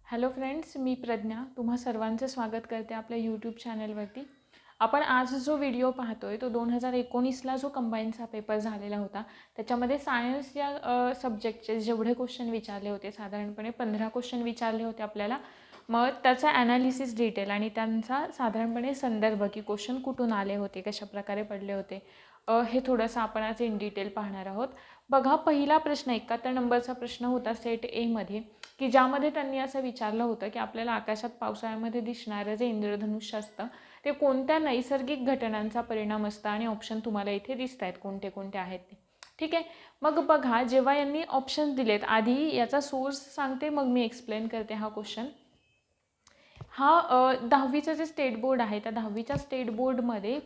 Hello friends, मी प्रज्ञा तुम्हा सर्वांचं स्वागत करते आपल्या यूट्यूब चॅनलवरती. आपण आज जो व्हिडिओ पाहतोय तो 2019ला जो कंबाईनचा पेपर झालेला होता त्याच्यामध्ये सायन्स या सब्जेक्टचे जेवढे क्वेश्चन विचारले होते, साधारणपणे 15 क्वेश्चन विचारले होते आपल्याला. मग त्याचा ॲनालिसिस डिटेल आणि त्यांचा साधारणपणे संदर्भ की क्वेश्चन कुठून आले होते, कशा प्रकारे पडले होते, हे थोडंसं आपण आज इन डिटेल पाहणार आहोत. बघा, पहिला प्रश्न 71 नंबरचा प्रश्न होता सेट एमध्ये, की ज्यामध्ये त्यांनी असं विचारलं होतं की आपल्याला आकाशात पावसाळ्यामध्ये दिसणारं जे इंद्रधनुष्य असतं ते कोणत्या नैसर्गिक घटनांचा परिणाम असतं, आणि ऑप्शन तुम्हाला इथे दिसत आहेत कोणते कोणते आहेत ते. ठीक आहे, मग बघा, जेव्हा यांनी ऑप्शन दिलेत, आधी याचा सोर्स सांगते मग मी एक्सप्लेन करते हा क्वेश्चन. हा 10वीचं जे स्टेट बोर्ड आहे त्या 10वीच्या स्टेट बोर्डमध्ये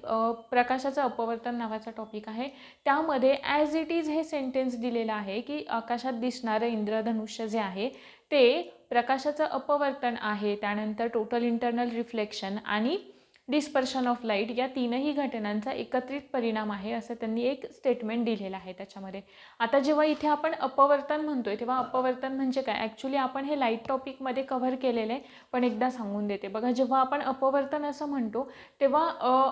प्रकाशाचं अपवर्तन नावाचा टॉपिक आहे. त्यामध्ये ॲज इट इज हे सेंटेन्स दिलेलं आहे की आकाशात दिसणारं इंद्रधनुष्य जे आहे ते प्रकाशाचं अपवर्तन आहे, त्यानंतर टोटल इंटरनल रिफ्लेक्शन आणि डिस्पर्शन ऑफ लाईट या तीनही घटनांचा एकत्रित परिणाम आहे, असं त्यांनी एक स्टेटमेंट दिलेलं आहे त्याच्यामध्ये. आता जेव्हा इथे आपण अपवर्तन म्हणतोय तेव्हा अपवर्तन म्हणजे काय, ॲक्च्युली आपण हे लाईट टॉपिकमध्ये कव्हर केलेलं आहे, पण एकदा सांगून देते. बघा, जेव्हा आपण अपवर्तन असं म्हणतो तेव्हा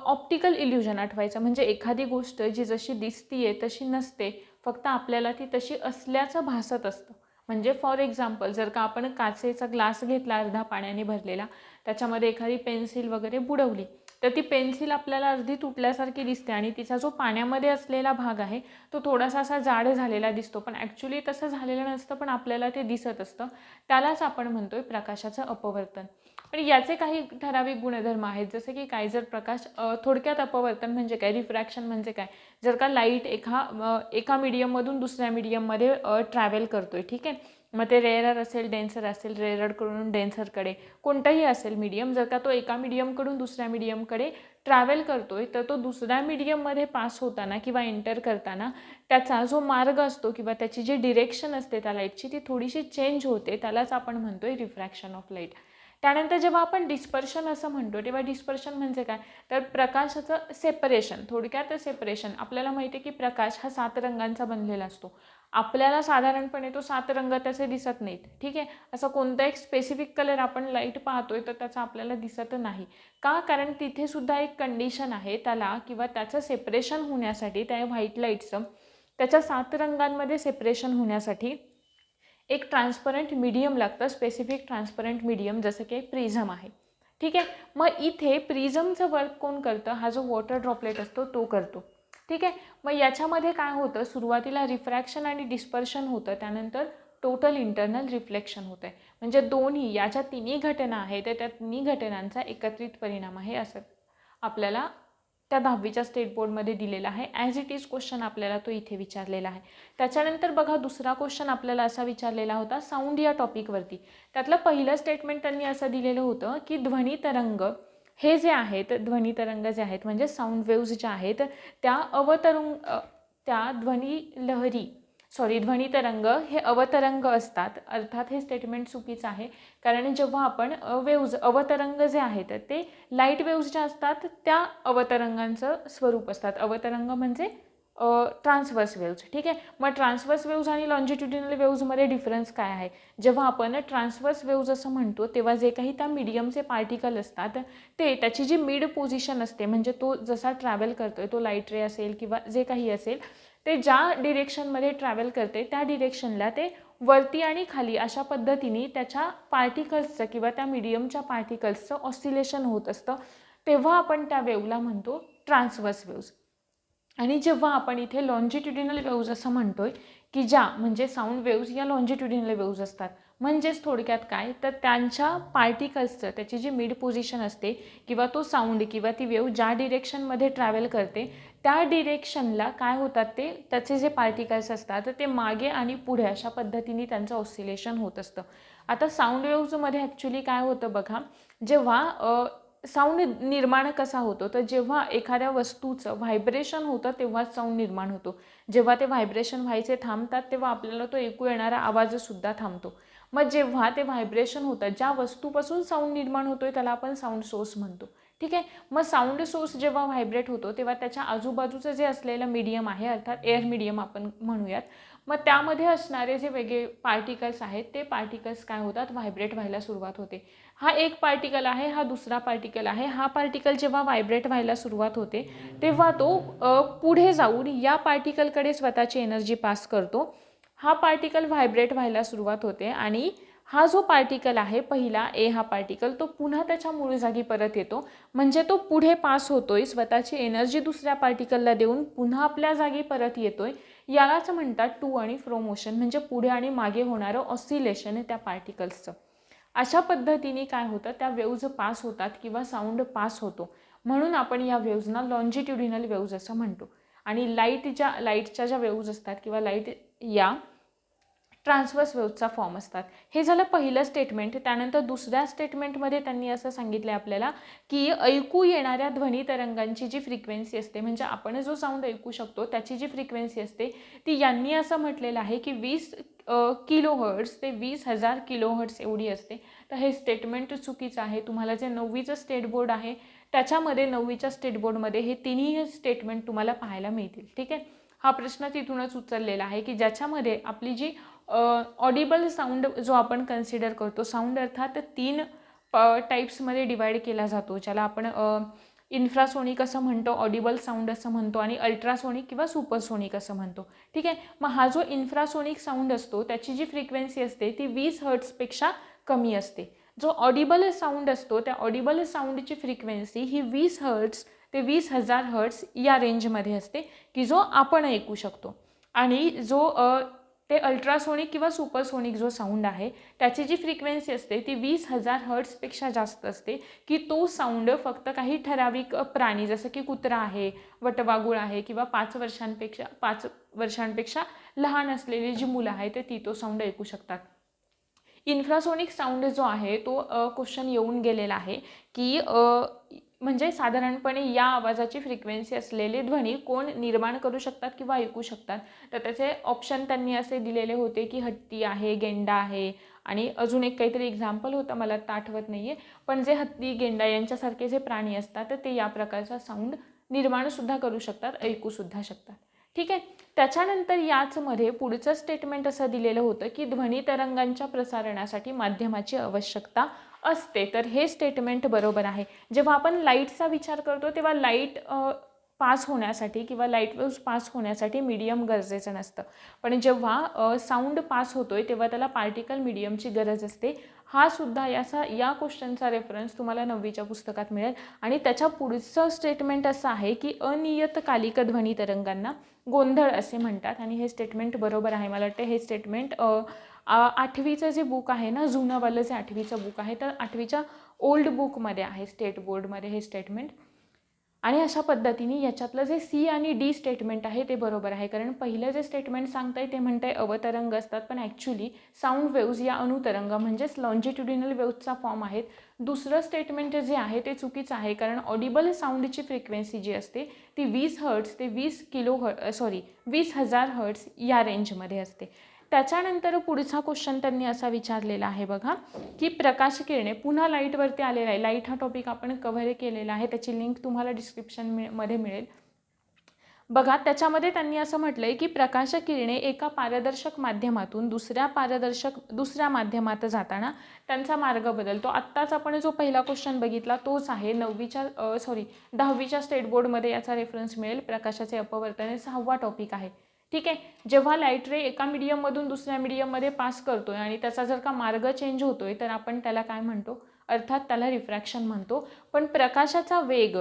ऑप्टिकल इल्युजन आठवायचं, म्हणजे एखादी गोष्ट जी जशी दिसतीये तशी नसते, फक्त आपल्याला ती तशी असल्याचं भासत असतं. म्हणजे फॉर एक्झाम्पल, जर का आपण काचेचा ग्लास घेतला अर्धा पाण्याने भरलेला, त्याच्यामध्ये एखादी पेन्सिल वगैरे बुडवली तर ती पेन्सिल आपल्याला अर्धी तुटल्यासारखी दिसते आणि तिचा जो पाण्यामध्ये असलेला भाग आहे तो थोडासा असा जाड झालेला दिसतो, पण ॲक्च्युली तसं झालेलं नसतं, पण आपल्याला ते दिसत असतं. त्यालाच आपण म्हणतोय प्रकाशाचं अपवर्तन. पण याचे काही ठराविक गुणधर्म आहेत, जसे की काय, जर प्रकाश थोडक्यात अपवर्तन म्हणजे काय, रिफ्रॅक्शन म्हणजे काय, जर का लाईट एका मीडियममधून दुसऱ्या मीडियममध्ये ट्रॅव्हल करतोय, ठीक आहे, मग ते रेअरर असेल, डेन्सर असेल, रेअररकडून डेन्सरकडे कोणताही असेल मीडियम, जर का तो एका मीडियमकडून दुसऱ्या मीडियमकडे ट्रॅव्हल करतोय तर तो दुसऱ्या मीडियममध्ये पास होताना किंवा एंटर करताना त्याचा जो मार्ग असतो किंवा त्याची जी डिरेक्शन असते त्या लाईटची ती थोडीशी चेंज होते, त्यालाच आपण म्हणतोय रिफ्रॅक्शन ऑफ लाईट. त्यानंतर जेव्हा आपण डिस्पर्शन असं म्हणतो तेव्हा डिस्पर्शन म्हणजे काय, तर प्रकाशाचं सेपरेशन. थोडक्यात सेपरेशन, आपल्याला माहिती आहे की प्रकाश हा 7 रंगांचा बनलेला असतो. आपल्याला साधारणपणे तो 7 रंग त्याचे दिसत नाहीत, ठीक आहे. असं कोणता एक स्पेसिफिक कलर आपण लाईट पाहतोय तर त्याचा आपल्याला दिसत नाही का, कारण तिथे सुद्धा एक कंडिशन आहे, त्याला किंवा त्याचं सेपरेशन होण्यासाठी, त्या व्हाईट लाईटचं त्याच्या 7 रंगांमध्ये सेपरेशन होण्यासाठी एक ट्रान्सपरंट मीडियम लागतं, स्पेसिफिक ट्रान्सपरंट मीडियम, जसं की प्रिझम आहे. ठीक आहे, मग इथे प्रिझमचं वर्क कोण करतं, हा जो वॉटर ड्रॉपलेट असतो तो करतो. ठीक आहे, मग याच्यामध्ये काय होतं, सुरुवातीला रिफ्रॅक्शन आणि डिस्पर्शन होतं, त्यानंतर टोटल इंटरनल रिफ्लेक्शन होतं आहे. म्हणजे दोन्ही याच्या तिन्ही घटना आहेत, त्या तिन्ही घटनांचा एकत्रित परिणाम आहे, असं आपल्याला त्या 10वीच्या स्टेट बोर्डमध्ये दिलेला आहे. ॲज इट इज क्वेश्चन आपल्याला तो इथे विचारलेला आहे. त्याच्यानंतर बघा, दुसरा क्वेश्चन आपल्याला असा विचारलेला होता साऊंड या टॉपिकवरती. त्यातलं पहिलं स्टेटमेंट त्यांनी असं दिलेलं होतं की ध्वनी तरंग हे जे आहेत, ध्वनी तरंग जे आहेत म्हणजे साऊंड वेव्ज ज्या आहेत त्या ध्वनी तरंग हे अवतरंग असतात. अर्थात हे स्टेटमेंट चुकीचं आहे, कारण जेव्हा आपण अवतरंग जे आहेत ते लाईट वेव्ज ज्या असतात त्या अवतरंगांचं स्वरूप असतात. अवतरंग म्हणजे ट्रान्सवर्स वेव्ज. ठीक आहे, मग ट्रान्सवर्स वेव्ज आणि लॉन्जिट्युडिनल वेव्जमध्ये डिफरन्स काय आहे, जेव्हा आपण ट्रान्सवर्स वेव्ज असं म्हणतो तेव्हा जे काही त्या मीडियमचे पार्टिकल असतात ते त्याची जी मिड पोझिशन असते, म्हणजे तो जसा ट्रॅव्हल करतोय, तो लाईट रे असेल किंवा जे काही असेल, ते ज्या डिरेक्शनमध्ये ट्रॅव्हल करते त्या डिरेक्शनला ते वरती आणि खाली अशा पद्धतीने त्याच्या पार्टिकल्सचं किंवा त्या मीडियमच्या पार्टिकल्सचं ऑसिलेशन होत असतं, तेव्हा आपण त्या वेव्हला म्हणतो ट्रान्सवर्स वेव्ज. आणि जेव्हा आपण इथे लॉन्जिट्युडिनल वेव्ज असं म्हणतोय की ज्या म्हणजे साऊंड वेव्ज या लॉन्जिट्युडिनल वेव्ज असतात, म्हणजेच थोडक्यात काय, तर त्यांच्या पार्टिकल्सचं त्याची जी मिड पोझिशन असते किंवा तो साऊंड किंवा ती वेव्ह ज्या डिरेक्शनमध्ये ट्रॅव्हल करते त्या डिरेक्शनला काय होतात, ते त्याचे जे पार्टिकल्स असतात ते मागे आणि पुढे अशा पद्धतीने त्यांचं ऑसिलेशन होत असतं. आता साऊंड वेव्जमध्ये ॲक्च्युली काय होतं बघा, जेव्हा साऊंड निर्माण कसा होतो, तर जेव्हा एखाद्या वस्तूचं व्हायब्रेशन होतं तेव्हाच साऊंड निर्माण होतो. जेव्हा ते व्हायब्रेशन व्हायचे थांबतात तेव्हा आपल्याला तो ऐकू येणारा आवाजसुद्धा थांबतो. मग जेव्हा ते व्हायब्रेशन होतं, ज्या वस्तूपासून साऊंड निर्माण होतोय त्याला आपण साऊंड सोर्स म्हणतो. ठीक आहे, मग साऊंड सोर्स जेव्हा व्हायब्रेट होतो तेव्हा त्याच्या आजूबाजूचं जे असलेलं मीडियम आहे, अर्थात एअर मीडियम आपण म्हणूयात, मग त्यामध्ये असणारे जे वेगळे पार्टिकल्स आहेत ते पार्टिकल्स काय होतात, व्हायब्रेट व्हायला सुरुवात होते. हा एक पार्टिकल आहे, हा दुसरा पार्टिकल आहे. हा पार्टिकल जेव्हा व्हायब्रेट व्हायला सुरुवात होते तेव्हा तो पुढे जाऊन या पार्टिकलकडे स्वतःची एनर्जी पास करतो. हा पार्टिकल व्हायब्रेट व्हायला सुरुवात होते आणि हा जो पार्टिकल आहे पहिला ए हा पार्टिकल तो पुन्हा त्याच्या मूळ जागी परत येतो. म्हणजे तो पुढे पास होतोय, स्वतःची एनर्जी दुसऱ्या पार्टिकलला देऊन पुन्हा आपल्या जागी परत येतोय. यालाच म्हणतात टू आणि फ्रो मोशन, म्हणजे पुढे आणि मागे होणारं ऑसिलेशन आहे त्या पार्टिकल्सचं. अशा पद्धतीने काय होतं, त्या वेव्ज पास होतात किंवा साऊंड पास होतो. म्हणून आपण या वेव्जना लॉन्जिट्युडिनल वेव्ज असं म्हणतो. आणि लाईटच्या ज्या वेव्ज असतात किंवा लाईट या ट्रान्सवर्स वेव्हचा फॉर्म असतात. हे झालं पहिलं स्टेटमेंट. त्यानंतर दुसऱ्या स्टेटमेंटमध्ये त्यांनी असं सांगितलं आपल्याला की ऐकू येणाऱ्या ध्वनी तरंगांची जी फ्रिक्वेन्सी असते, म्हणजे आपण जो साऊंड ऐकू शकतो त्याची जी फ्रिक्वेन्सी असते ती यांनी असं म्हटलेलं आहे की 20 किलोहर्ट्ज ते 20,000 किलोहर्ट्ज एवढी असते. तर हे स्टेटमेंट चुकीचं आहे. तुम्हाला जे 9वीचं स्टेट बोर्ड आहे त्याच्यामध्ये 9वीच्या स्टेट बोर्डमध्ये हे तिन्ही स्टेटमेंट तुम्हाला पाहायला मिळतील. ठीक आहे. हा प्रश्न तिथूनच उचललेला आहे की ज्याच्यामध्ये आपली जी ऑडिबल साऊंड जो आपण कन्सिडर करतो, साऊंड अर्थात 3 टाईप्समध्ये डिवाइड केला जातो, ज्याला आपण इन्फ्रासोनिक असं म्हणतो, ऑडिबल साऊंड असं म्हणतो आणि अल्ट्रासोनिक किंवा सुपरसोनिक असं म्हणतो. ठीक आहे. मग हा जो इन्फ्रासोनिक साऊंड असतो त्याची जी फ्रिक्वेन्सी असते ती 20 हर्ट्जपेक्षा कमी असते. जो ऑडिबल साऊंड असतो त्या ऑडिबल साऊंडची फ्रिक्वेन्सी ही 20 हर्ट्ज ते 20,000 हर्ट्ज या रेंजमध्ये असते की जो आपण ऐकू शकतो. आणि जो ते अल्ट्रासोनिक किंवा सुपरसोनिक जो साऊंड आहे त्याची जी फ्रिक्वेन्सी असते ती 20,000 हर्ट्जपेक्षा जास्त असते की तो साऊंड फक्त काही ठराविक प्राणी जसं की कुत्रा आहे, वटवाघूळ आहे किंवा 5 वर्षांपेक्षा लहान असलेली जी मुलं आहेत ते तो साऊंड ऐकू शकतात. इन्फ्रासोनिक साऊंड जो आहे तो क्वेश्चन येऊन गेलेला आहे की म्हणजे साधारणपणे या आवाजाची फ्रिक्वेन्सी असलेले ध्वनी कोण निर्माण करू शकतात किंवा ऐकू शकतात. तर त्याचे ऑप्शन त्यांनी असे दिलेले होते की हत्ती आहे, गेंडा आहे आणि अजून एक काहीतरी एक्झाम्पल होतं, मला आता आठवत नाही आहे. पण जे हत्ती, गेंडा यांच्यासारखे जे प्राणी असतात तर ते या प्रकारचा साऊंड निर्माणसुद्धा करू शकतात, ऐकूसुद्धा शकतात. ठीक आहे. त्याच्यानंतर याचमध्ये पुढचं स्टेटमेंट असं दिलेलं होतं की ध्वनी तरंगांच्या प्रसारणासाठी माध्यमाची आवश्यकता असते. तर हे स्टेटमेंट बरोबर आहे. जेव्हा आपण लाईटचा विचार करतो तेव्हा लाईट पास होण्यासाठी किंवा लाईट वेव्स पास होण्यासाठी मीडियम गरजेचं नसतं. पण जेव्हा साऊंड पास होतोय तेव्हा त्याला पार्टिकल मीडियमची गरज असते. हा सुद्धा या क्वेश्चनचा रेफरन्स तुम्हाला 9वीच्या पुस्तकात मिळेल. आणि त्याच्या पुढचं स्टेटमेंट असं आहे की अनियतकालिक ध्वनी तरंगांना गोंधळ असे म्हणतात. आणि हे स्टेटमेंट बरोबर आहे. मला वाटतं हे स्टेटमेंट 8वीचं जे बुक आहे ना, जुनंवालं जे 8वीचं बुक आहे तर 8वीच्या ओल्ड बुकमध्ये आहे, स्टेट बोर्डमध्ये हे स्टेटमेंट. आणि अशा पद्धतीने याच्यातलं जे सी आणि डी स्टेटमेंट आहे ते बरोबर आहे. कारण पहिलं जे स्टेटमेंट सांगताय ते म्हणताय अवतरंग असतात, पण ॲक्च्युली साऊंड वेव्ज या अनुतरंग म्हणजेच लॉन्जिट्युडिनल वेव्जचा फॉर्म आहेत. दुसरं स्टेटमेंट जे आहे ते चुकीचं आहे. कारण ऑडिबल साऊंडची फ्रिक्वेन्सी जी असते ती 20 हर्ट्ज ते 20,000 हर्ट्ज या रेंजमध्ये असते. त्याच्यानंतर पुढचा क्वेश्चन त्यांनी असा विचारलेला आहे बघा की प्रकाश किरणे, पुन्हा लाईटवरती आलेला आहे. लाईट हा टॉपिक आपण कव्हर केलेला आहे, त्याची लिंक तुम्हाला डिस्क्रिप्शनमध्ये मिळेल. बघा त्याच्यामध्ये त्यांनी असं म्हटलं आहे की प्रकाश किरणे एका पारदर्शक माध्यमातून दुसऱ्या माध्यमात जाताना त्यांचा मार्ग बदलतो. आत्ताच आपण जो पहिला क्वेश्चन बघितला तोच आहे. 10वीच्या स्टेट बोर्डमध्ये याचा रेफरन्स मिळेल. प्रकाशाचे अपवर्तन 6वा टॉपिक आहे. ठीक आहे. जेव्हा लाईट रे एका मीडियममधून दुसऱ्या मीडियममध्ये पास करतोय आणि त्याचा जर का मार्ग चेंज होतोय तर आपण त्याला काय म्हणतो, अर्थात त्याला रिफ्रॅक्शन म्हणतो. पण प्रकाशाचा वेग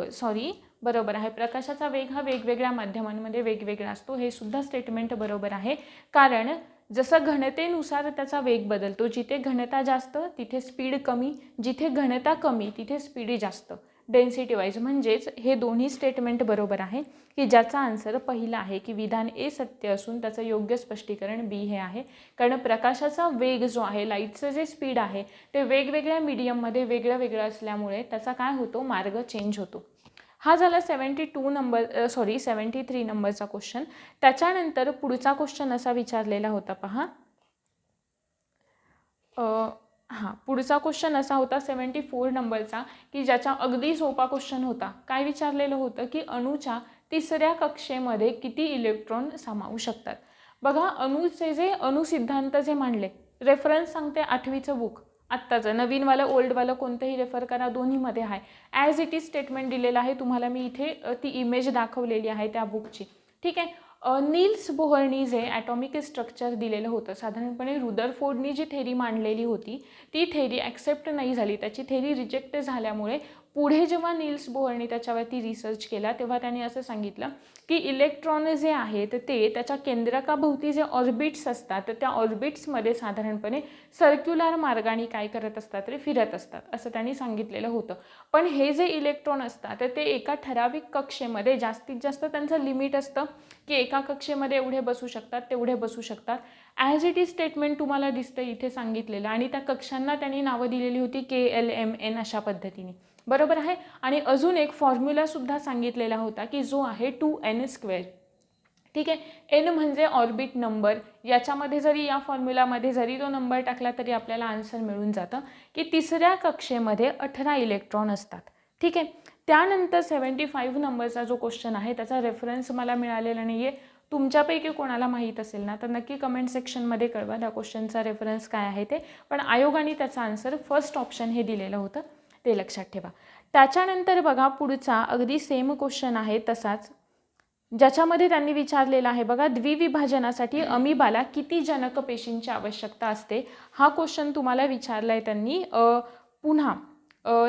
बरोबर आहे, प्रकाशाचा वेग हा वेगवेगळ्या माध्यमांमध्ये वेगवेगळा असतो. हे सुद्धा स्टेटमेंट बरोबर आहे. कारण जसं घनतेनुसार त्याचा वेग बदलतो, जिथे घनता जास्त तिथे स्पीड कमी, जिथे घनता कमी तिथे स्पीड जास्त, डेन्सिटी वाईज. म्हणजेच हे दोन्ही स्टेटमेंट बरोबर आहे की ज्याचा आन्सर पहिला आहे की विधान ए सत्य असून त्याचं योग्य स्पष्टीकरण बी हे आहे. कारण प्रकाशाचा वेग जो आहे, लाईटचं जे स्पीड आहे ते वेगवेगळ्या मीडियममध्ये वेगळं असल्यामुळे त्याचा काय होतो, मार्ग चेंज होतो. हा झाला 73 नंबरचा क्वेश्चन. त्याच्यानंतर पुढचा क्वेश्चन असा विचारलेला होता पहा. पुढचा क्वेश्चन असा होता 74 नंबरचा की ज्याचा अगदी सोपा क्वेश्चन होता. काय विचारलेलं होतं की अणूच्या 3ऱ्या कक्षेमध्ये किती इलेक्ट्रॉन सामावू शकतात. बघा अणूचे जे अणुसिद्धांत जे मांडले, रेफरन्स सांगते 8वीचं बुक आत्ताचं, नवीनवालं ओल्डवालं कोणतंही रेफर करा, दोन्हीमध्ये आहे. ॲज इट इज स्टेटमेंट दिलेलं आहे तुम्हाला, मी इथे ती इमेज दाखवलेली आहे त्या बुकची. ठीक आहे. नील्स बोहरनी जे ॲटॉमिक स्ट्रक्चर दिलेलं होतं, साधारणपणे रुदरफोर्डनी जी थेरी मांडलेली होती ती थेरी ॲक्सेप्ट नाही झाली, त्याची थेरी रिजेक्ट झाल्यामुळे पुढे जेव्हा नील्स बोहरनी त्याच्यावरती रिसर्च केला तेव्हा त्यांनी असं सांगितलं की इलेक्ट्रॉन जे आहेत ते त्याच्या केंद्रकाभोवती जे ऑर्बिट्स असतात तर त्या ऑर्बिट्समध्ये साधारणपणे सर्क्युलर मार्गाने काय करत असतात रे, फिरत असतात, असं त्यांनी सांगितलेलं होतं. पण हे जे इलेक्ट्रॉन असतात ते एका ठराविक कक्षेमध्ये जास्तीत जास्त त्यांचं लिमिट असतं की एका कक्षेमध्ये एवढे बसू शकतात, तेवढे बसू शकतात. ॲज इट इज स्टेटमेंट तुम्हाला दिसतं इथे सांगितलेलं, आणि त्या कक्षांना त्यांनी नावं दिलेली होती KLMN अशा पद्धतीने, बरोबर आहे. आणि अजून एक फॉर्म्युलासुद्धा सांगितलेला होता की जो आहे 2n². ठीक आहे. एन म्हणजे ऑर्बिट नंबर, याच्यामध्ये जरी या फॉर्म्युलामध्ये जरी तो नंबर टाकला तरी आपल्याला आन्सर मिळून जातं की तिसऱ्या कक्षेमध्ये 18 इलेक्ट्रॉन असतात. ठीक आहे. त्यानंतर 75 नंबरचा जो क्वेश्चन आहे त्याचा रेफरन्स मला मिळालेला नाही आहे. तुमच्यापैकी कोणाला माहीत असेल ना तर नक्की कमेंट सेक्शनमध्ये कळवा त्या क्वेश्चनचा रेफरन्स काय आहे ते. पण आयोगाने त्याचा आन्सर फर्स्ट ऑप्शन हे दिलेलं होतं, ते लक्षात ठेवा. त्याच्यानंतर बघा पुढचा अगदी सेम क्वेश्चन आहे तसाच, ज्याच्यामध्ये त्यांनी विचारलेला आहे बघा, द्विविभाजनासाठी अमिबाला किती जनक पेशींची आवश्यकता असते. हा क्वेश्चन तुम्हाला विचारला आहे त्यांनी. पुन्हा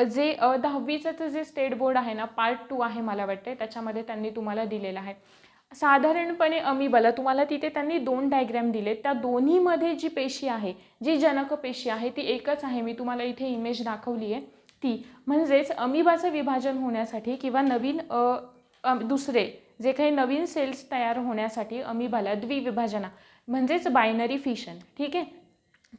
जे 10वीचं जे स्टेट बोर्ड आहे ना, पार्ट 2 आहे मला वाटते, त्याच्यामध्ये त्यांनी तुम्हाला दिलेलं आहे. साधारणपणे अमिबाला तुम्हाला तिथे त्यांनी 2 डायग्रॅम दिले, त्या दोन्हीमध्ये जी पेशी आहे, जी जनक पेशी आहे ती एकच आहे. मी तुम्हाला इथे इमेज दाखवली आहे ती, म्हणजेच अमिबाचं विभाजन होण्यासाठी किंवा नवीन दुसरे जे काही नवीन सेल्स तयार होण्यासाठी अमिबाला द्विविभाजना म्हणजेच बायनरी फिशन, ठीक आहे,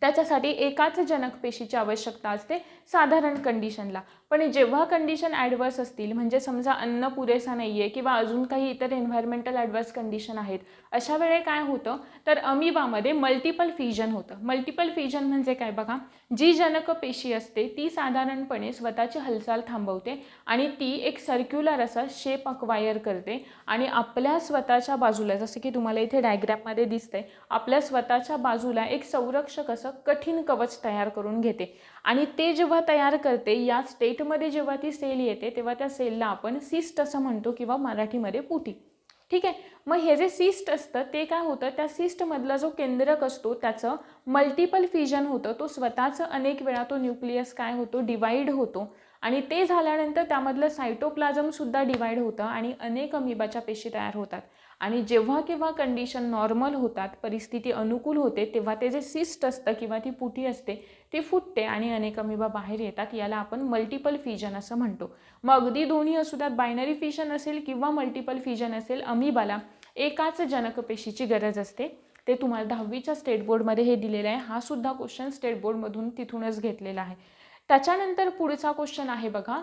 त्याच्यासाठी एकाच जनक पेशीची आवश्यकता असते साधारण कंडिशनला. पण जेव्हा कंडिशन ॲडवर्स असतील, म्हणजे समजा अन्न पुरेसा नाही आहे किंवा अजून काही इतर एन्व्हायरमेंटल ॲडवर्स कंडिशन आहेत, अशा वेळे काय होतं तर अमिबामध्ये मल्टिपल फ्युजन होतं. मल्टिपल फ्युजन म्हणजे काय बघा, जी जनक पेशी असते ती साधारणपणे स्वतःची हालचाल थांबवते आणि ती एक सर्क्युलर असा शेप अक्वायर करते आणि आपल्या स्वतःच्या बाजूला, जसं की तुम्हाला इथे डायग्रॅममध्ये दिसतंय, आपल्या स्वतःच्या बाजूला एक संरक्षक असं कठीण कवच तयार करून घेते. आणि ते जेव्हा तयार करते, या स्टेटमध्ये जेव्हा ती सेल येते तेव्हा त्या सेलला आपण सिस्ट असं म्हणतो किंवा मराठीमध्ये पुटी. ठीक आहे. मग हे जे सिस्ट असतं ते काय होतं, त्या सिस्टमधला जो केंद्रक असतो त्याचं मल्टिपल फ्युजन होतं, तो स्वतःचं अनेक वेळा तो न्यूक्लियस काय होतो, डिवाइड होतो आणि ते झाल्यानंतर त्यामधलं सायटोप्लाझमसुद्धा डिवाइड होतं आणि अनेक अमिबाच्या पेशी तयार होतात. आणि जेव्हा केव्हा कंडिशन नॉर्मल होतात, परिस्थिती अनुकूल होते, तेव्हा ते जे सिस्ट असतं किंवा ती पुटी असते ती फुटते आणि अनेक अमिबा बाहेर येतात. याला आपण मल्टिपल फ्युजन असं म्हणतो. मग अगदी दोन्ही असू द्यात, बायनरी फिशन असेल किंवा मल्टिपल फ्युजन असेल, अमिबाला एकाच जनक पेशीची गरज असते. ते तुम्हाला 10वीच्या स्टेट बोर्डमध्ये हे दिलेलं आहे. हा सुद्धा क्वेश्चन स्टेट बोर्डमधून तिथूनच घेतलेला आहे. त्याच्यानंतर पुढचा क्वेश्चन आहे बघा,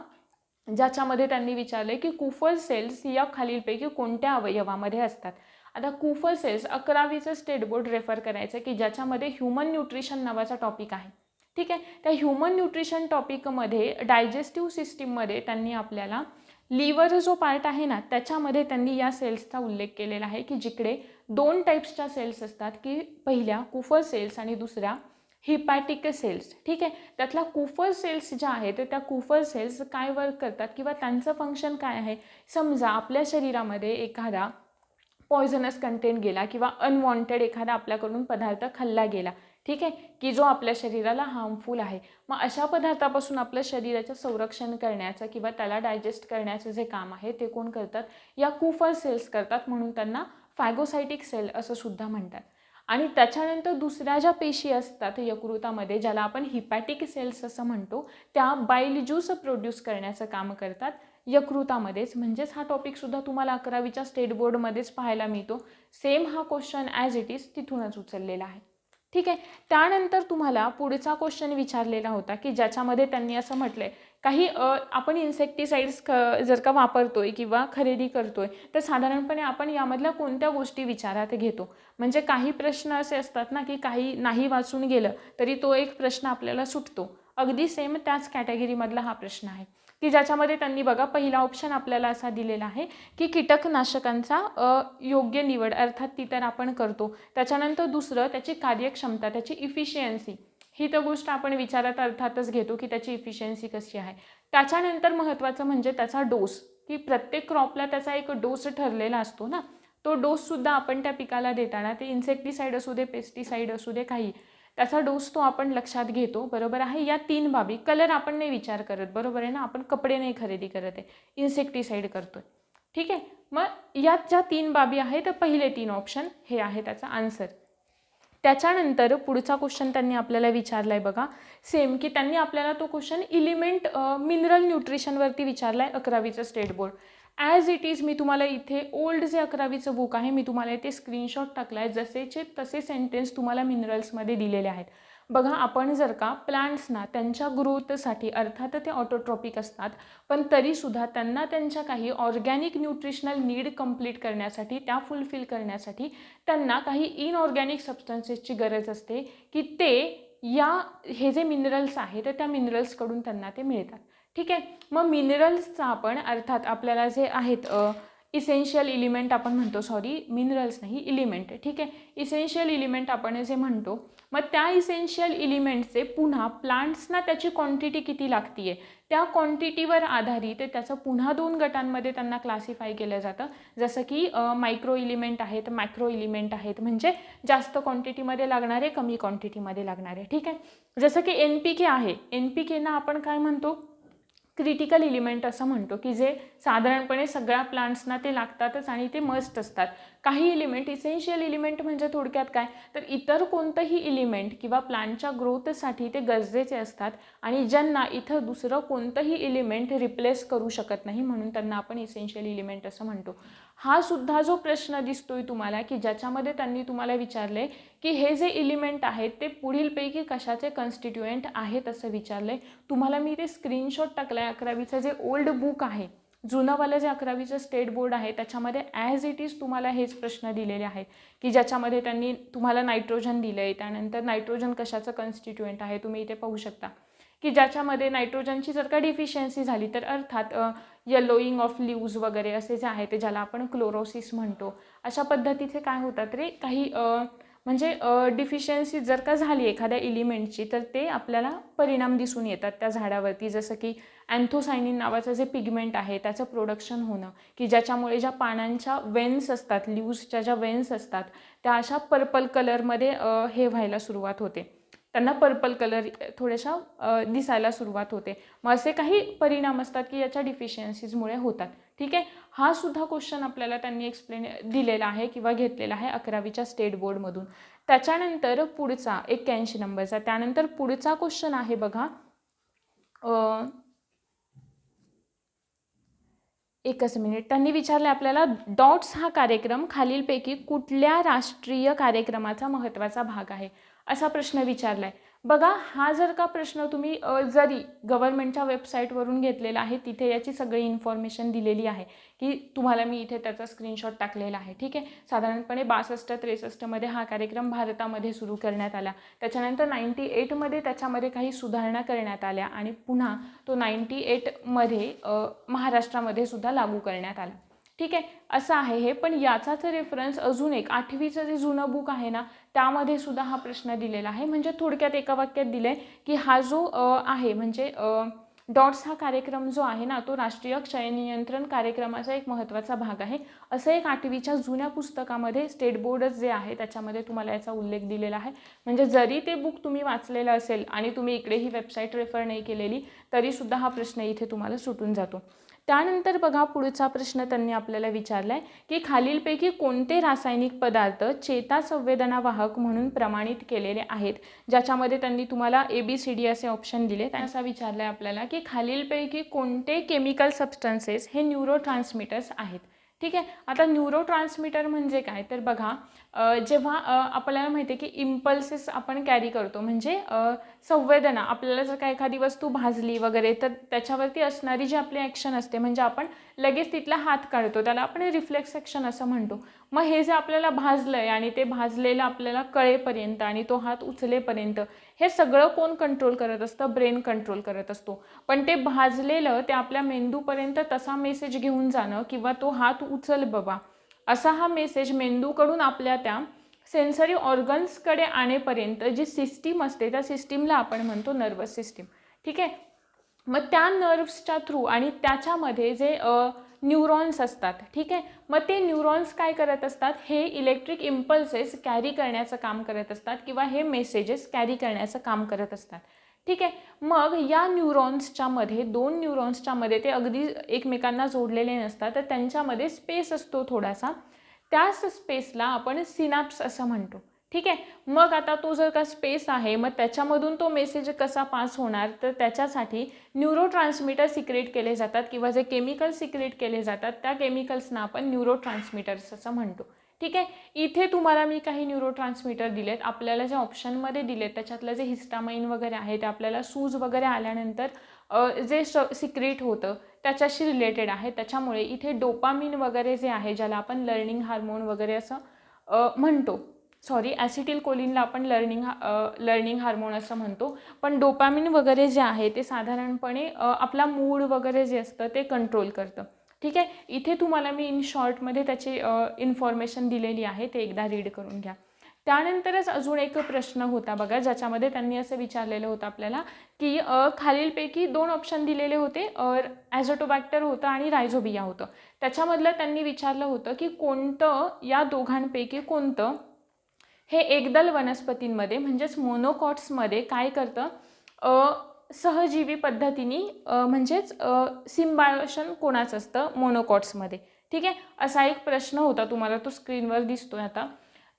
ज्याच्यामध्ये त्यांनी विचारले की कुफर सेल्स या खालीलपैकी कोणत्या अवयवामध्ये असतात. आता कुफर सेल्स 11वीचं स्टेट बोर्ड रेफर करायचं की ज्याच्यामध्ये ह्युमन न्यूट्रिशन नावाचा टॉपिक आहे. ठीक आहे. त्या ह्युमन न्यूट्रिशन टॉपिकमध्ये डायजेस्टिव्ह सिस्टीममध्ये त्यांनी आपल्याला लिव्हर जो पार्ट आहे ना त्याच्यामध्ये त्यांनी या सेल्सचा उल्लेख केलेला आहे की जिकडे 2 टाईप्सच्या सेल्स असतात, की पहिल्या कुफर सेल्स आणि दुसऱ्या हिपॅटिक सेल्स. ठीक आहे. त्यातल्या कुफर सेल्स ज्या आहेत त्या कुफर सेल्स काय वर्क करतात किंवा त्यांचं फंक्शन काय आहे. समजा आपल्या शरीरामध्ये एखादा पॉयझनस कंटेंट गेला किंवा अनवॉन्टेड एखादा आपल्याकडून पदार्थ खाल्ला गेला, ठीक आहे, की जो आपल्या शरीराला हार्मफुल आहे. मग अशा पदार्थापासून आपल्या शरीराचं संरक्षण करण्याचं किंवा त्याला डायजेस्ट करण्याचं जे काम आहे ते कोण करतात, या कुफर सेल्स करतात. म्हणून त्यांना फॅगोसायटिक सेल असं सुद्धा म्हणतात. आणि त्याच्यानंतर दुसऱ्या ज्या पेशी असतात यकृतामध्ये, ज्याला आपण हिपॅटिक सेल्स असं म्हणतो, त्या बाईल ज्यूस प्रोड्यूस करण्याचं काम करतात यकृतामध्येच. म्हणजेच हा टॉपिकसुद्धा तुम्हाला 11वीच्या स्टेट बोर्डमध्येच पाहायला मिळतो. सेम हा क्वेश्चन ॲज इट इज तिथूनच उचललेला आहे. ठीक आहे. त्यानंतर तुम्हाला पुढचा क्वेश्चन विचारलेला होता की ज्याच्यामध्ये त्यांनी असं म्हटलं आहे, काही आपण इन्सेक्टिसाइड्स जर का वापरतोय किंवा खरेदी करतोय तर साधारणपणे आपण यामधल्या कोणत्या गोष्टी विचारात घेतो. म्हणजे काही प्रश्न असे असतात ना की काही नाही वाचून गेलं तरी तो एक प्रश्न आपल्याला सुटतो. अगदी सेम त्याच कॅटेगरीमधला हा प्रश्न आहे. की ज्याच्यामध्ये त्यांनी बघा पहिला ऑप्शन आपल्याला असा दिलेला आहे की कीटकनाशकांचा योग्य निवड, अर्थात ती तर आपण करतो. त्याच्यानंतर दुसरं त्याची कार्यक्षमता, त्याची इफिशियन्सी, ही तर गोष्ट आपण विचारात अर्थातच घेतो की त्याची इफिशियन्सी कशी आहे. त्याच्यानंतर महत्त्वाचं म्हणजे त्याचा डोस, की प्रत्येक क्रॉपला त्याचा एक डोस ठरलेला असतो ना, तो डोससुद्धा आपण त्या पिकाला देताना, ते इन्सेक्टिसाईड असू दे, पेस्टिसाईड असू दे, काही, त्याचा डोस तो आपण लक्षात घेतो. बरोबर आहे. या 3 बाबी. कलर आपण नाही विचार करत, बरोबर आहे ना, आपण कपडे नाही खरेदी करत आहे, इन्सेक्टिसाईड करतोय. ठीक आहे. मग यात ज्या 3 बाबी आहेत, तर पहिले 3 ऑप्शन हे आहे त्याचा आन्सर. त्याच्यानंतर पुढचा क्वेश्चन त्यांनी आपल्याला विचारला आहे बघा, सेम, की त्यांनी आपल्याला तो क्वेश्चन इलिमेंट मिनरल न्यूट्रिशनवरती विचारला आहे 11वीचं state board. As it is मी तुम्हाला इथे ओल्ड जे 11वीचं बुक आहे मी तुम्हाला इथे स्क्रीनशॉट टाकला आहे, जसेचे तसे सेंटेन्स तुम्हाला मिनरल्समध्ये दिलेले आहेत. बघा, आपण जर का प्लांट्सना त्यांच्या ग्रोथसाठी, अर्थात ते ऑटोट्रॉपिक असतात, पण तरीसुद्धा त्यांना त्यांच्या काही ऑर्गॅनिक न्यूट्रिशनल नीड कंप्लीट करण्यासाठी, त्या फुलफिल करण्यासाठी त्यांना काही इनऑर्गॅनिक सबस्टन्सेसची गरज असते, की ते हे जे मिनरल्स आहेत तर त्या मिनरल्सकडून त्यांना ते मिळतात. ठीक आहे. मग मिनरल्सचा आपण, अर्थात आपल्याला जे आहेत इसेन्शियल इलिमेंट आपण म्हणतो, सॉरी मिनरल्स नाही, इलिमेंट. ठीक आहे. इसेन्शियल इलिमेंट आपण जे म्हणतो, मग त्या इसेन्शियल इलिमेंटचे पुन्हा प्लांट्सना त्याची क्वांटिटी किती लागते आहे, त्या क्वांटिटीवर आधारित त्याचं पुन्हा 2 गटांमध्ये त्यांना क्लासिफाय केलं जातं. जसं की मायक्रो इलिमेंट आहेत, मॅक्रो इलिमेंट आहेत, म्हणजे जास्त क्वांटिटीमध्ये लागणारे, कमी क्वांटिटीमध्ये लागणारे. ठीक आहे. जसं की NPK आहे, NPKना आपण काय म्हणतो, क्रिटिकल इलिमेंट असं म्हणतो, की जे साधारणपणे सगळ्या प्लांट्सना ते लागतातच आणि ते मस्ट असतात. काही इलिमेंट, इसेन्शियल इलिमेंट म्हणजे थोडक्यात काय, तर इतर कोणतंही इलिमेंट किंवा प्लांटच्या ग्रोथसाठी ते गरजेचे असतात आणि ज्यांना इथं दुसरं कोणतंही इलिमेंट रिप्लेस करू शकत नाही, म्हणून त्यांना आपण इसेन्शियल इलिमेंट असं म्हणतो. हा सुद्धा जो प्रश्न दिसतोय तुम्हाला, की ज्याच्यामध्ये त्यांनी तुम्हाला विचारले की हे जे इलिमेंट आहेत ते पुढीलपैकी कशाचे कन्स्टिट्युएंट आहेत असं विचारले. तुम्हाला मी ते स्क्रीनशॉट टाकला आहे. 11वीचं जे ओल्ड बुक आहे, जुनंवालं जे 11वीचं स्टेट बोर्ड आहे, त्याच्यामध्ये ॲज इट इज तुम्हाला हेच प्रश्न दिलेले आहेत, की ज्याच्यामध्ये त्यांनी तुम्हाला नायट्रोजन दिलं आहे. त्यानंतर नायट्रोजन कशाचं कन्स्टिट्युएंट आहे तुम्ही इथे पाहू शकता, की ज्याच्यामध्ये नायट्रोजनची जर का डिफिशियन्सी झाली तर अर्थात येलोईंग ऑफ लीव्ज वगैरे असे जे आहे ते, ज्याला आपण क्लोरोसिस म्हणतो, अशा पद्धतीचे काय होतात रे, काही म्हणजे डिफिशियन्सी जर का झाली एखाद्या इलिमेंटची, तर ते आपल्याला परिणाम दिसून येतात त्या झाडावरती. जसं की अँथोसायनिन नावाचं जे पिगमेंट आहे त्याचं प्रोडक्शन होणं, की ज्याच्यामुळे ज्या पानांच्या वेन्स असतात, लीव्सच्या ज्या वेन्स असतात, त्या अशा पर्पल कलरमध्ये हे व्हायला सुरुवात होते, त्यांना पर्पल कलर थोड्याशा दिसायला सुरुवात होते. मग असे काही परिणाम असतात की याच्या डिफिशियन्सीजमुळे होतात. ठीक आहे. हा सुद्धा क्वेश्चन आपल्याला त्यांनी एक्सप्लेन दिलेला आहे किंवा घेतलेला आहे 11वीच्या स्टेट बोर्डमधून. त्याच्यानंतर पुढचा 81 नंबरचा, त्यानंतर पुढचा क्वेश्चन आहे बघा, एकच मिनिट, त्यांनी विचारले आपल्याला, डॉट्स हा कार्यक्रम खालीलपैकी कुठल्या राष्ट्रीय कार्यक्रमाचा महत्त्वाचा भाग आहे, असा प्रश्न विचारला आहे. बघा, हा जर का प्रश्न तुम्ही जरी गव्हर्नमेंटच्या वेबसाईटवरून घेतलेला आहे, तिथे याची सगळी इन्फॉर्मेशन दिलेली आहे, की तुम्हाला मी इथे त्याचा स्क्रीनशॉट टाकलेला आहे. ठीक आहे. साधारणपणे 62-63मध्ये हा कार्यक्रम भारतामध्ये सुरू करण्यात आला. त्याच्यानंतर 98मध्ये त्याच्यामध्ये काही सुधारणा करण्यात आल्या आणि पुन्हा तो 98मध्ये महाराष्ट्रामध्ये सुद्धा लागू करण्यात आला. ठीक आहे. असं आहे हे. पण याचाच रेफरन्स अजून एक 8वीचं जे जुनं बुक आहे ना, त्यामध्ये सुद्धा हा प्रश्न दिलेला आहे. म्हणजे थोडक्यात एका वाक्यात दिलं आहे की हा जो आहे म्हणजे डॉट्स हा कार्यक्रम जो आहे ना, तो राष्ट्रीय क्षय नियंत्रण कार्यक्रमाचा एक महत्त्वाचा भाग आहे, असं एक 8वीच्या जुन्या पुस्तकामध्ये स्टेट बोर्डच जे आहे त्याच्यामध्ये तुम्हाला याचा उल्लेख दिलेला आहे. म्हणजे जरी ते बुक तुम्ही वाचलेलं असेल आणि तुम्ही इकडे ही वेबसाईट रेफर नाही केलेली, तरीसुद्धा हा प्रश्न इथे तुम्हाला सुटून जातो. त्यानंतर बघा, पुढचा प्रश्न त्यांनी आपल्याला विचारला आहे की खालीलपैकी कोणते रासायनिक पदार्थ चेतासंवेदना वाहक म्हणून प्रमाणित केलेले आहेत, ज्याच्यामध्ये त्यांनी तुम्हाला ABCD असे ऑप्शन दिले. असा विचारला आहे आपल्याला की खालीलपैकी कोणते केमिकल सबस्टन्सेस हे न्यूरोट्रान्समीटर्स आहेत. ठीक आहे. आता न्यूरोट्रान्समीटर म्हणजे काय, तर बघा जेव्हा आपल्याला माहिती आहे की इम्पल्सेस आपण कॅरी करतो, म्हणजे संवेदना, आपल्याला जर का एखादी वस्तू भाजली वगैरे तर त्याच्यावरती असणारी जी आपली ॲक्शन असते, म्हणजे आपण लगेच तिथला हात काढतो, त्याला आपण रिफ्लेक्स ॲक्शन असं म्हणतो. मग हे जे आपल्याला भाजलं आहे आणि ते भाजलेलं आपल्याला कळेपर्यंत आणि तो हात उचलेपर्यंत हे सगळं कोण कंट्रोल करत असतं? ब्रेन कंट्रोल करत असतो. पण ते भाजलेलं ते आपल्या मेंदूपर्यंत तसा मेसेज घेऊन जाणं किंवा तो हात उचल बाबा असा हा मेसेज मेंदूकडून आपल्या त्या सेन्सरी ऑर्गन्सकडे आणेपर्यंत जी सिस्टीम असते त्या सिस्टीमला आपण म्हणतो नर्वस सिस्टीम. ठीक आहे. मग त्या नर्व्सच्या थ्रू आणि त्याच्यामध्ये जे न्यूरॉन्स असतात, ठीक आहे, मग ते न्यूरॉन्स काय करत असतात? हे इलेक्ट्रिक इम्पल्सेस कॅरी करण्याचं काम करत असतात किंवा हे मेसेजेस कॅरी करण्याचं काम करत असतात. ठीक आहे. मग या न्यूरॉन्सच्या मध्ये, दोन न्यूरॉन्सच्या मध्ये ते अगदी एकमेकांना जोडलेले नसतात, तर त्यांच्यामध्ये स्पेस असतो थोडासा, त्याच स्पेसला आपण सिनॅप्स असं म्हणतो. ठीक आहे. मग आता तो जर का स्पेस आहे, मग त्याच्यामधून तो मेसेज कसा पास होणार? तर त्याच्यासाठी न्यूरोट्रान्समीटर सिक्रेट केले जातात किंवा जे केमिकल्स सिक्रेट केले जातात त्या केमिकल्सना आपण न्यूरोट्रान्समीटर्स असं म्हणतो. ठीक आहे. इथे तुम्हाला मी काही न्यूरोट्रान्समीटर दिलेत, आपल्याला जे ऑप्शनमध्ये दिलेत त्याच्यातलं जे हिस्टामाइन वगैरे आहे ते आपल्याला सूज वगैरे आल्यानंतर जे सिक्रेट होतं त्याच्याशी रिलेटेड आहे. त्याच्यामुळे इथे डोपामिन वगैरे जे आहे, ज्याला आपण लर्निंग हार्मोन वगैरे असं म्हणतो, सॉरी ॲसिटिल कोलिनला आपण लर्निंग हार्मोन असं म्हणतो, पण डोपामिन वगैरे जे आहे ते साधारणपणे आपला मूड वगैरे जे असतं ते कंट्रोल करतं. ठीक आहे. इथे तुम्हाला मी इन शॉर्टमध्ये त्याची इन्फॉर्मेशन दिलेली आहे, ते एकदा रीड करून घ्या. त्यानंतरच अजून एक प्रश्न होता बघा, ज्याच्यामध्ये त्यांनी असं विचारलेलं होतं आपल्याला की खालीलपैकी 2 ऑप्शन दिलेले होते, ॲझोटोबॅक्टर होतं आणि रायझोबिया होतं. त्याच्यामधलं त्यांनी विचारलं होतं की कोणतं या दोघांपैकी कोणतं हे एकदल वनस्पतींमध्ये म्हणजेच मोनोकॉट्समध्ये काय करतं? सहजीवी पद्धतीने म्हणजेच सिम्बायोशन कोणाचं असतं मोनोकॉट्समध्ये. ठीक आहे. असा एक प्रश्न होता, तुम्हाला तो स्क्रीनवर दिसतोय आता.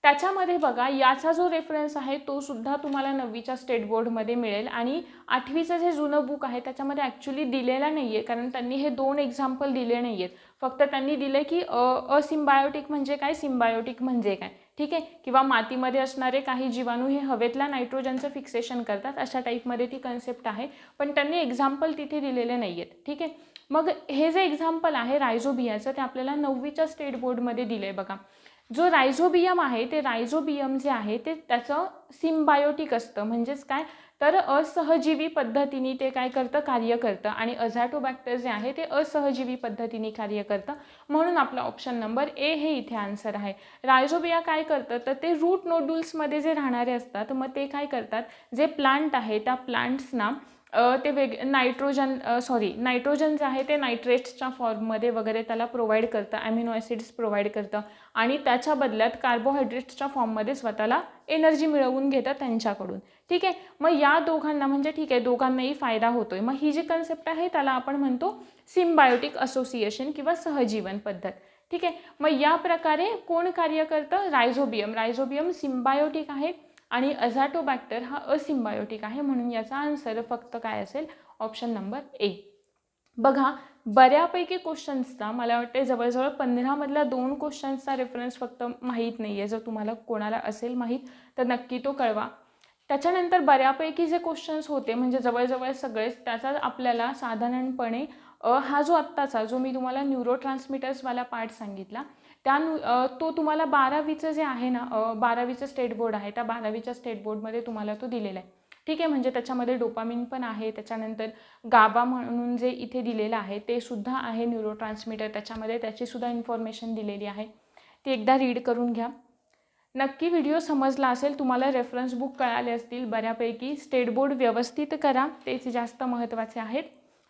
त्याच्यामध्ये बघा, याचा जो रेफरन्स आहे तो सुद्धा तुम्हाला 9वीच्या स्टेट बोर्डमध्ये मिळेल आणि 8वीचं जे जुनं बुक आहे त्याच्यामध्ये ॲक्च्युली दिलेला नाही आहे, कारण त्यांनी हे 2 एक्झाम्पल दिले नाही आहेत. फक्त त्यांनी दिले की असिम्बायोटिक म्हणजे काय, सिम्बायोटिक म्हणजे काय. ठीक आहे. किंवा मातीमध्ये असणारे काही जीवाणू हे हवेतल्या नायट्रोजनचं फिक्सेशन करतात, अशा टाईपमध्ये ती कन्सेप्ट आहे, पण त्यांनी एक्झाम्पल तिथे दिलेले नाही आहेत. ठीक आहे. मग हे जे एक्झाम्पल आहे रायझोबियाचं ते आपल्याला 9वीच्या स्टेट बोर्डमध्ये दिलं आहे बघा. जो रायझोबियम आहे ते रायझोबियम जे आहे ते त्याचं सिम्बायोटिक असतं, म्हणजेच काय तर असहजीवी पद्धतीने ते काय करतं? कार्य करतं. आणि अझॅटोबॅक्टर जे आहे ते असहजीवी पद्धतीने कार्य करतं, म्हणून आपला ऑप्शन नंबर ए हे इथे आन्सर आहे. रायझोबिया काय करतं? तर ते रूट नोड्यूल्समध्ये जे राहणारे असतात, मग ते काय करतात? जे प्लांट आहे त्या प्लांट्सना ते नायट्रोजन जे आहे ते नायट्रेट्सच्या फॉर्ममध्ये वगैरे त्याला प्रोव्हाइड करतं, ॲमिनो ॲसिड्स प्रोव्हाइड करतं आणि त्याच्या बदल्यात कार्बोहायड्रेट्सच्या फॉर्ममध्ये स्वतःला एनर्जी मिळवून घेतं त्यांच्याकडून. ठीक आहे. मग या दोघांना म्हणजे ठीक आहे दोघांनाही फायदा होतोय. मग ही जी कन्सेप्ट आहे त्याला आपण म्हणतो सिम्बायोटिक असोसिएशन किंवा सहजीवन पद्धत. ठीक आहे. मग या प्रकारे कोण कार्य करतं? रायझोबियम सिम्बायोटिक आहे आणि अझॅटोबॅक्टर हा असिम्बायोटिक आहे, म्हणून याचा आन्सर फक्त काय असेल? Option number A. बघा, बऱ्यापैकी क्वेश्चन्सचा मला वाटते जवळजवळ 15 मधल्या 2 क्वेश्चन्सचा रेफरन्स फक्त माहीत नाही आहे. जर तुम्हाला कोणाला असेल माहीत तर नक्की तो कळवा. त्याच्यानंतर बऱ्यापैकी जे क्वेश्चन्स होते म्हणजे जवळजवळ सगळेच, त्याचा आपल्याला साधारणपणे हा जो आत्ताचा जो मी तुम्हाला न्यूरोट्रान्समीटर्सवाला पार्ट सांगितला तो तुम्हाला 12वीचं जे आहे ना 12वीचं स्टेट बोर्ड आहे त्या 12वीच्या स्टेट बोर्डमध्ये तुम्हाला तो दिलेला आहे. ठीक आहे. म्हणजे त्याच्यामध्ये डोपामिन पण आहे, त्याच्यानंतर गाबा म्हणून जे इथे दिलेलं आहे ते सुद्धा आहे न्यूरोट्रान्समीटर, त्याच्यामध्ये त्याचीसुद्धा इन्फॉर्मेशन दिलेली आहे, ती एकदा रीड करून घ्या. नक्की व्हिडिओ समजला असेल, तुम्हाला रेफरन्स बुक कळाले असतील बऱ्यापैकी. स्टेट बोर्ड व्यवस्थित करा, तेच जास्त महत्त्वाचे आहेत.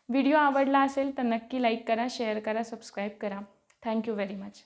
व्हिडिओ आवडला असेल तर नक्की लाईक करा, शेअर करा, सबस्क्राईब करा. Thank you very much.